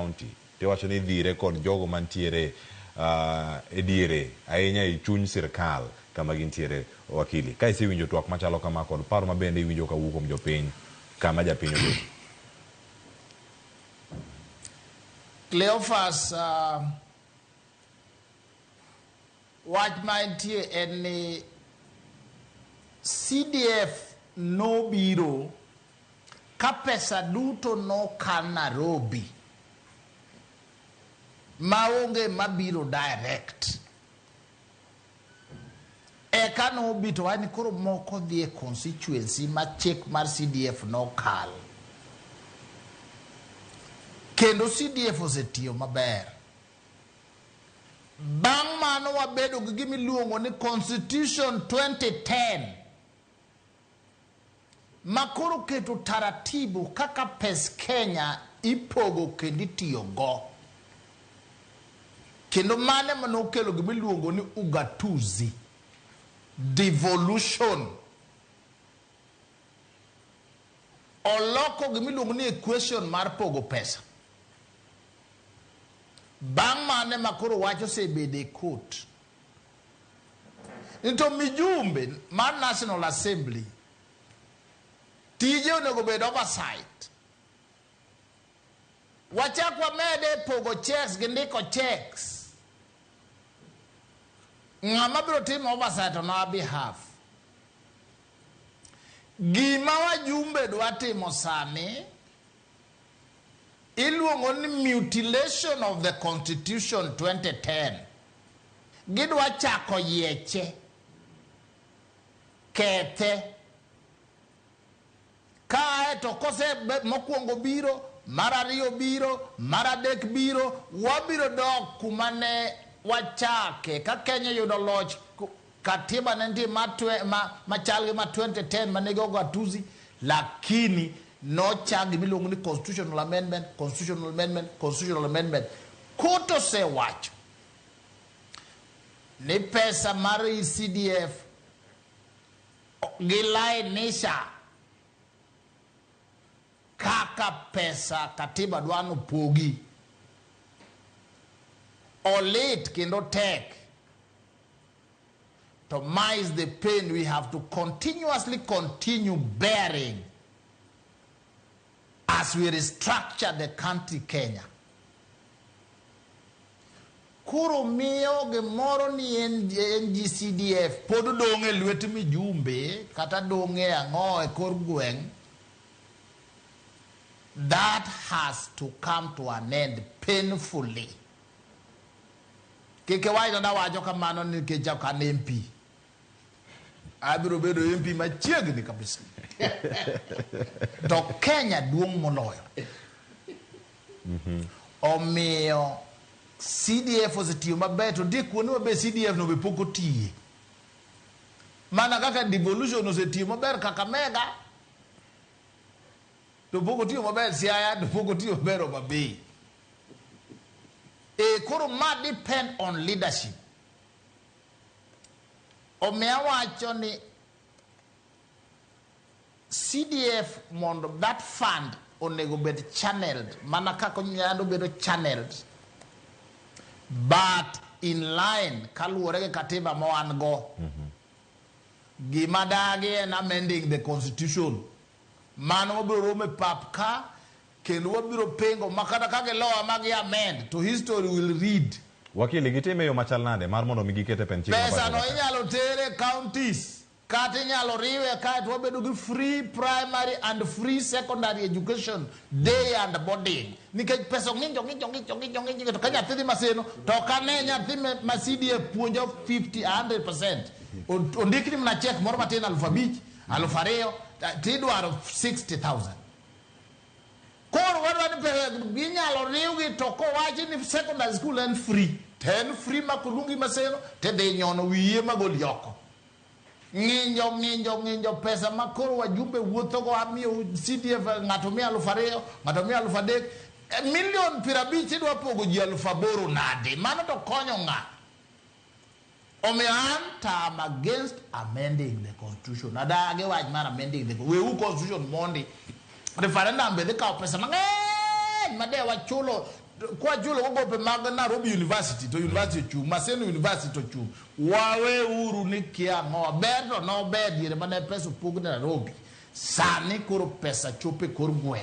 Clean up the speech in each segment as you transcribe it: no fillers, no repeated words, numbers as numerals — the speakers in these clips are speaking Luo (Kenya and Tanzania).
county te wacho ni dhire kod jogo mantiere e diere ahinya e chuny sirkal kama gintiere wakili ka isewinjo twak machalo kama kod paro mabende iwinjo kawuok kuom jopiny kama japiny obet. Cleophas wach mantie en ni CDF no biro ka pesa duto no kan Nairobi maonge mabiro direct eka no bito wani koro moko dhie constituency ma chek mar CDF no kal kendo CDF osetiyo maber bang' mano wabedo gi gimiluongo ni Constitution 2010 makoro keto taratibu kaka pes Kenya ipogo kendo itiyo go kendo mane manokelo gimiluongo ni ugatuzi devolution oloko gimiluongo ni equation mar pogo pesa bang' mane makoro wacho sebede court into mijumbe mar National Assembly tije onego bed oversight wachak wamede pogo checks gi ndiko checks ng'ama biro timo oversight on our behalf gima wajumbe dwa timo sani iluongo ni mutilation of the Constitution 2010 gidwa chako yeche kethe kae to kose mokwongo biro mar ariyo biro mar adek biro wabiro dok kuma ne wachake ka Kenya yudo loch katiba ne nitie machal gi ma 2010 mane go gatuzi lakini no chagi miluongo ni constitutional amendment koto se wacho ni pesa mar CDF gilainisha kaka pesa katiba dwano pogi olit kendo tek to minimize the pain we have to continuously continue bearing as we restructure the country Kenya. Kuro miyo gemoro ni NGCDF podo donge lwet mijumbe kata donge ango e kor gweng. That has to come to an end painfully. Keke waito na wajo kamano ni keja kan MP. Abiro bedo MP machiegni kabisa. To Kenya duong' moloyo. Omiyo CDF osetiyo maber to dik kuonde maber CDF no be poko tiye. Mana kaka devolution osetiyo maber kaka mega. To poko tiyo maber Siaya, to poko tiyo maber Homabay. Koro ma depend on leadership. Omiyo wacho ni CDF mondo that fund onego bed channeled mana kako nyando bedo channeled but in line kaluwore gi katiba mo an go gima dagi en amending the constitution mano obiro rome pap ka kendo wabiro pengo makata kage law magi amend to history will read wakili gitime yo machal nade mar mondo migikete penching pesa no inyalo tere counties kati inyalo riwe kae to wabedo gi free primary and free secondary education day and boarding nikech pesa ng'injo to kanya nyathi maseno to kane nyathi ma CDF puonjo 50-100% ondikni mna check moro matin 5,000 2,000 tidwaro 60,000 koro wadwa ni pesa ginyalo riwgi to kowachi ni secondary school en free ten free makulungi maseno tedhi nyono wiye magol yoko ng'injo pesa makoro wajumbe wuotho go amiyo CDF ng'ato 200,000 ng'ato 300,000 milion 50 idwa pogo ji 8,000 nade mano to konyo ng'a omiyo I'm against amending the constitution adage wach mar amending the constitution mondi referendum be dhikawo pesa mang'eny made wachulo kwa chulo gope mag Nairobi University to University chu Maseno University to chu wawe uru ni kia ngo ber to no ber dire mane pesa pug Nairobi sani kuro pesa chope kor gwe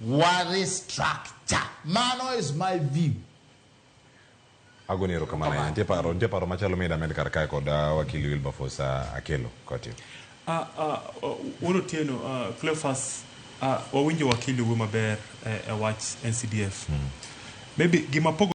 what is structure mano is my view agonero kamana nte paro machalo meda med karkai koda wakili Wilberforce Akelo koti uno tieno Cleophas wawinjo wakili wuma ber watch NCDF maybe gima pogo